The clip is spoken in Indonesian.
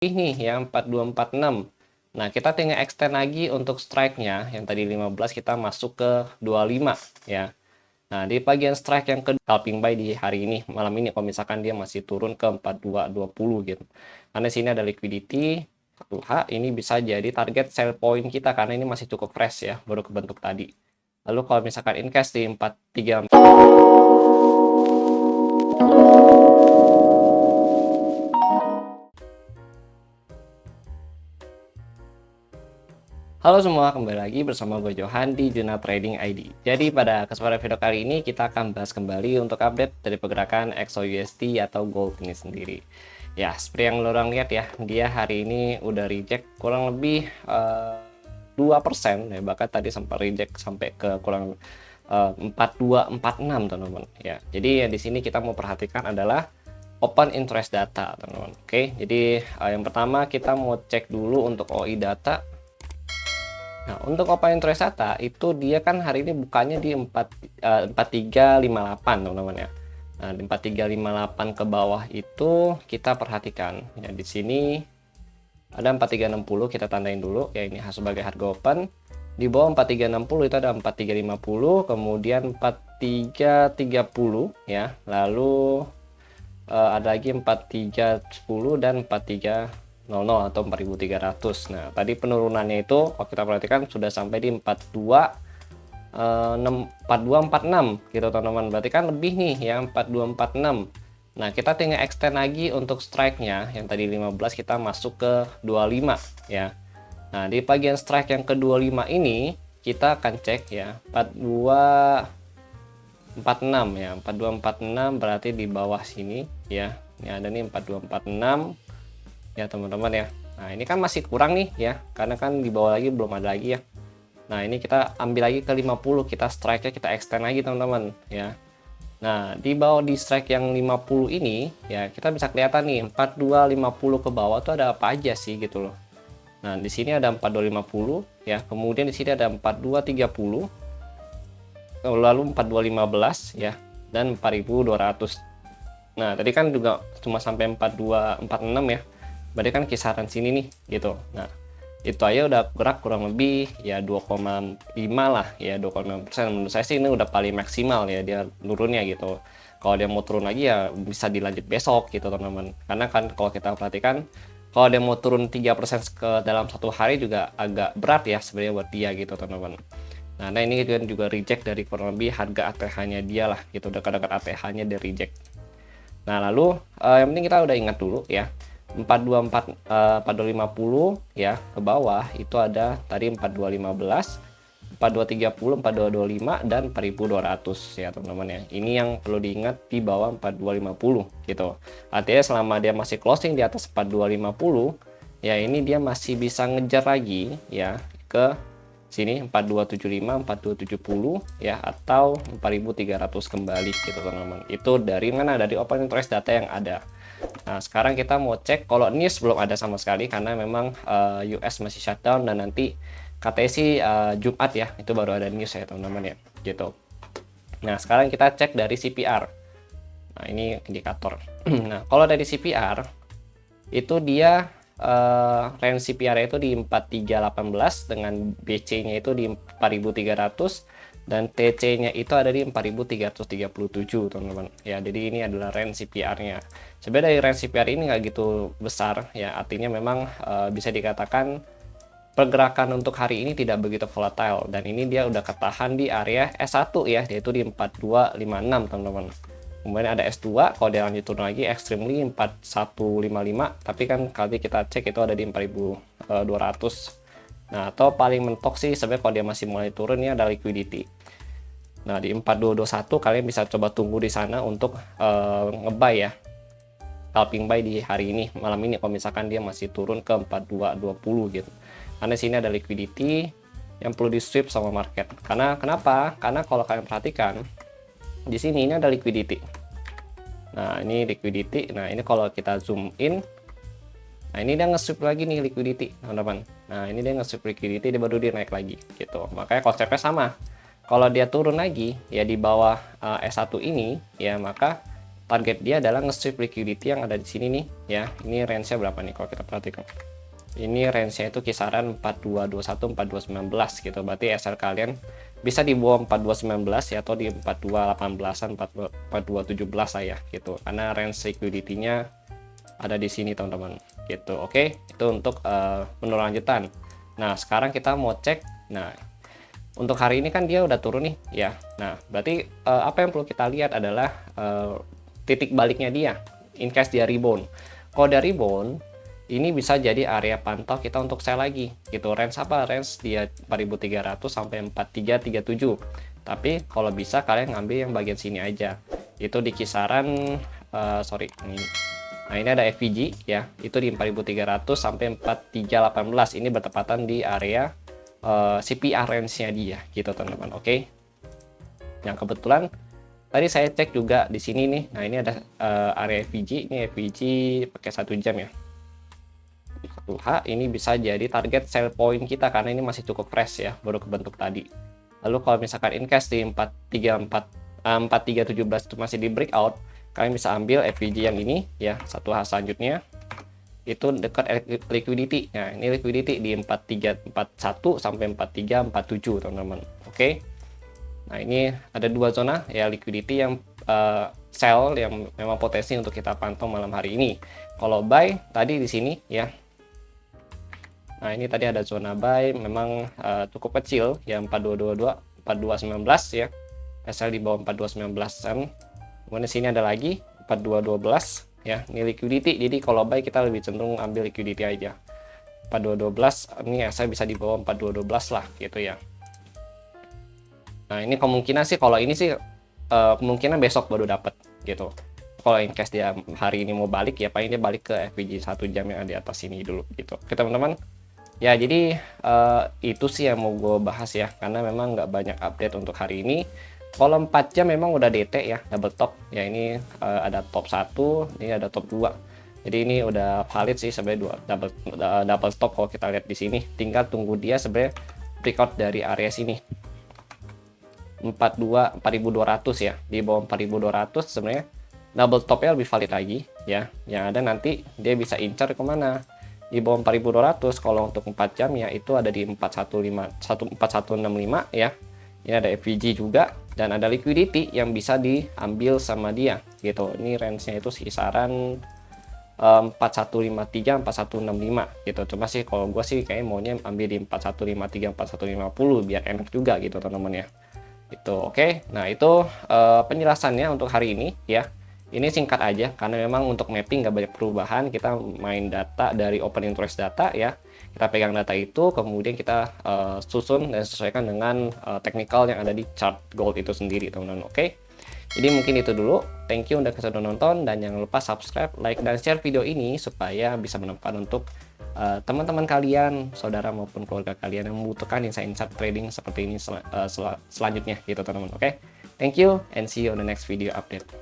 Ini yang 4246. Nah, kita tinggal extend lagi untuk strike-nya. Yang tadi 15 kita masuk ke 25 ya. Nah, di bagian strike yang kedua, scalping buy di hari ini, malam ini kalau misalkan dia masih turun ke 4220 gitu. Karena sini ada liquidity 1H, ini bisa jadi target sell point kita karena ini masih cukup fresh ya, baru kebentuk tadi. Lalu kalau misalkan in cash di 43. Halo semua, kembali lagi bersama gue Johan di Juna Trading ID. Jadi pada kesempatan video kali ini kita akan bahas kembali untuk update dari pergerakan XAUUSD atau gold ini sendiri. Ya, seperti yang lo orang lihat ya, dia hari ini udah reject kurang lebih 2% ya, bahkan tadi sempat reject sampai ke kurang 4246 teman-teman ya. Jadi ya di sini kita mau perhatikan adalah open interest data teman-teman. Oke, jadi yang pertama kita mau cek dulu untuk OI data. Nah, untuk open interest data itu dia kan hari ini bukannya di 4358 teman-teman ya. Nah, di 4358 ke bawah itu kita perhatikan ya, di sini ada 4360, kita tandain dulu ya, ini sebagai harga open. Di bawah 4360 itu ada 4350, kemudian 4330 ya. Lalu ada lagi 4310 dan 4300 atau 4300. Nah, tadi penurunannya itu kalau kita perhatikan sudah sampai di 4246 gitu teman-teman. Berarti kan lebih nih ya, 4246. Nah, kita tinggal extend lagi untuk strike-nya. Yang tadi 15 kita masuk ke 25 ya. Nah, di bagian strike yang ke 25 ini kita akan cek ya 4246 ya. 4246 berarti di bawah sini ya. Ini ada nih 4246 ya teman-teman ya. Nah, ini kan masih kurang nih ya, karena kan di bawah lagi belum ada lagi ya. Nah, ini kita ambil lagi ke 50, kita strike-nya kita extend lagi teman-teman ya. Nah, di bawah di strike yang 50 ini ya, kita bisa kelihatan nih 4250 ke bawah tuh ada apa aja sih gitu loh. Nah, di sini ada 4250 ya, kemudian di sini ada 4230, lalu 4215 ya, dan 4200. Nah, tadi kan juga cuma sampai 4246 ya. Berarti kan kisaran sini nih gitu. Nah, itu aja udah gerak kurang lebih ya 2,5 lah ya, 2,5%. Menurut saya sih ini udah paling maksimal ya dia turunnya gitu. Kalau dia mau turun lagi ya bisa dilanjut besok gitu teman-teman. Karena kan kalau kita perhatikan, kalau dia mau turun 3% ke dalam satu hari juga agak berat ya sebenarnya buat dia gitu teman-teman. Nah, ini juga reject dari kurang lebih harga ATH-nya dia lah gitu, dekat-dekat ATH-nya dia reject. Nah, lalu yang penting kita udah ingat dulu ya, 4250 ya ke bawah itu ada tadi 4215, 4230, 4225 dan 4200 ya teman-teman ya. Ini yang perlu diingat di bawah 4250 gitu. Artinya selama dia masih closing di atas 4250 ya, ini dia masih bisa ngejar lagi ya ke sini 4275, 4270 ya, atau 4300 kembali gitu teman-teman. Itu dari mana? Dari open interest data yang ada. Nah, sekarang kita mau cek kalau news belum ada sama sekali karena memang US masih shutdown, dan nanti katanya sih Jumat ya, itu baru ada news ya teman-teman ya, gitu. Nah, sekarang kita cek dari CPR. Nah, ini indikator. Nah, kalau dari CPR itu dia range CPR itu di 4318 dengan BC-nya itu di 4300 dan TC-nya itu ada di 4337 teman-teman ya. Jadi ini adalah range CPR-nya. Sebenarnya dari range CPR ini nggak gitu besar ya, artinya memang bisa dikatakan pergerakan untuk hari ini tidak begitu volatile, dan ini dia udah ketahan di area S1 ya, yaitu di 4256 teman-teman. Kemudian ada S2, kalau dia lanjut turun lagi extremely 4155, tapi kan kali kita cek itu ada di 4200. Nah, atau paling mentok sih sebenarnya kalau dia masih mulai turun ya ada liquidity. Nah, di 4221 kalian bisa coba tunggu di sana untuk nge-buy ya, scalping buy di hari ini, malam ini kalau misalkan dia masih turun ke 4220 gitu. Karena sini ada liquidity yang perlu di sweep sama market. Karena kenapa? Karena kalau kalian perhatikan di sini ini ada liquidity. Nah, ini liquidity. Nah, ini kalau kita zoom in, nah ini dia nge-sweep lagi nih liquidity, teman-teman. Nah, ini dia nge-sweep liquidity, dia baru dia naik lagi gitu. Makanya konsepnya sama. Kalau dia turun lagi ya di bawah S1 ini ya, maka target dia adalah nge-sweep liquidity yang ada di sini nih ya. Ini range-nya berapa nih kalau kita perhatikan. Ini range-nya itu kisaran 4221 4219 gitu. Berarti SL kalian bisa di bawah 4219 ya, atau di 4218-an 4217 lah ya gitu. Karena range liquidity-nya ada di sini teman-teman gitu. Oke, itu untuk menu lanjutan. Nah, sekarang kita mau cek. Nah, untuk hari ini kan dia udah turun nih ya. Nah, berarti apa yang perlu kita lihat adalah titik baliknya dia in case dia rebound. Kalau dia rebound, ini bisa jadi area pantau kita untuk sell lagi gitu. Range apa? Range dia 4300 sampai 4337. Tapi kalau bisa kalian ngambil yang bagian sini aja. Itu di kisaran sorry ini. Nah, ini ada FVG ya. Itu di 4300 sampai 4318. Ini bertepatan di area CPR range-nya dia gitu teman-teman. Oke. Yang kebetulan tadi saya cek juga di sini nih. Nah, ini ada area FVG. Ini FVG pakai 1 jam ya. 1H ini bisa jadi target sell point kita karena ini masih cukup fresh ya, baru kebentuk tadi. Lalu kalau misalkan in case di 4317 itu masih di breakout, kalian bisa ambil FVG yang ini ya, 1H selanjutnya itu dekat liquidity. Nah, ini liquidity di 4341 sampai 4347 teman-teman. Oke. Nah, ini ada dua zona ya liquidity yang sell yang memang potensi untuk kita pantau malam hari ini. Kalau buy tadi di sini ya. Nah, ini tadi ada zona buy memang cukup kecil ya, 4222 4219 ya. SL di bawah 4219-an. Kemudian di sini ada lagi 4212 ya. Ini liquidity. Jadi kalau buy kita lebih cenderung ambil liquidity aja. 4212 ini SL bisa di bawah 4212 lah gitu ya. Nah, ini kemungkinan sih kalau ini sih kemungkinan besok baru dapat gitu. Kalau in case dia hari ini mau balik ya paling dia balik ke FVG 1 jam yang ada di atas ini dulu gitu. Oke teman-teman. Ya, jadi itu sih yang mau gue bahas ya, karena memang nggak banyak update untuk hari ini. Kalau 4 jam memang udah DT ya, double top. Ya, ini ada top 1, ini ada top 2. Jadi ini udah valid sih sebenarnya double top kalau kita lihat di sini. Tinggal tunggu dia sebenarnya breakout dari area sini. 42.200 ya. Di bawah 4.200 sebenarnya double topnya lebih valid lagi ya. Yang ada nanti dia bisa incar kemana? Di bawah 4200. Kalau untuk 4 jam ya itu ada di 4165 ya. Ini ada FVG juga dan ada liquidity yang bisa diambil sama dia gitu. Ini range-nya itu kisaran 4153 4165 gitu. Cuma sih kalau gue sih kayak maunya ambil di 4153 4150 biar enak juga gitu teman-teman ya. Itu oke. Nah, itu penjelasannya untuk hari ini ya. Ini singkat aja karena memang untuk mapping nggak banyak perubahan. Kita main data dari open interest data ya. Kita pegang data itu, kemudian kita susun dan sesuaikan dengan technical yang ada di chart gold itu sendiri teman-teman. Oke. Jadi mungkin itu dulu. Thank you udah sudah nonton dan jangan lupa subscribe, like, dan share video ini supaya bisa bermanfaat untuk teman-teman kalian, saudara maupun keluarga kalian yang membutuhkan insight-insight trading seperti ini selanjutnya gitu teman-teman. Oke. Thank you and see you on the next video update.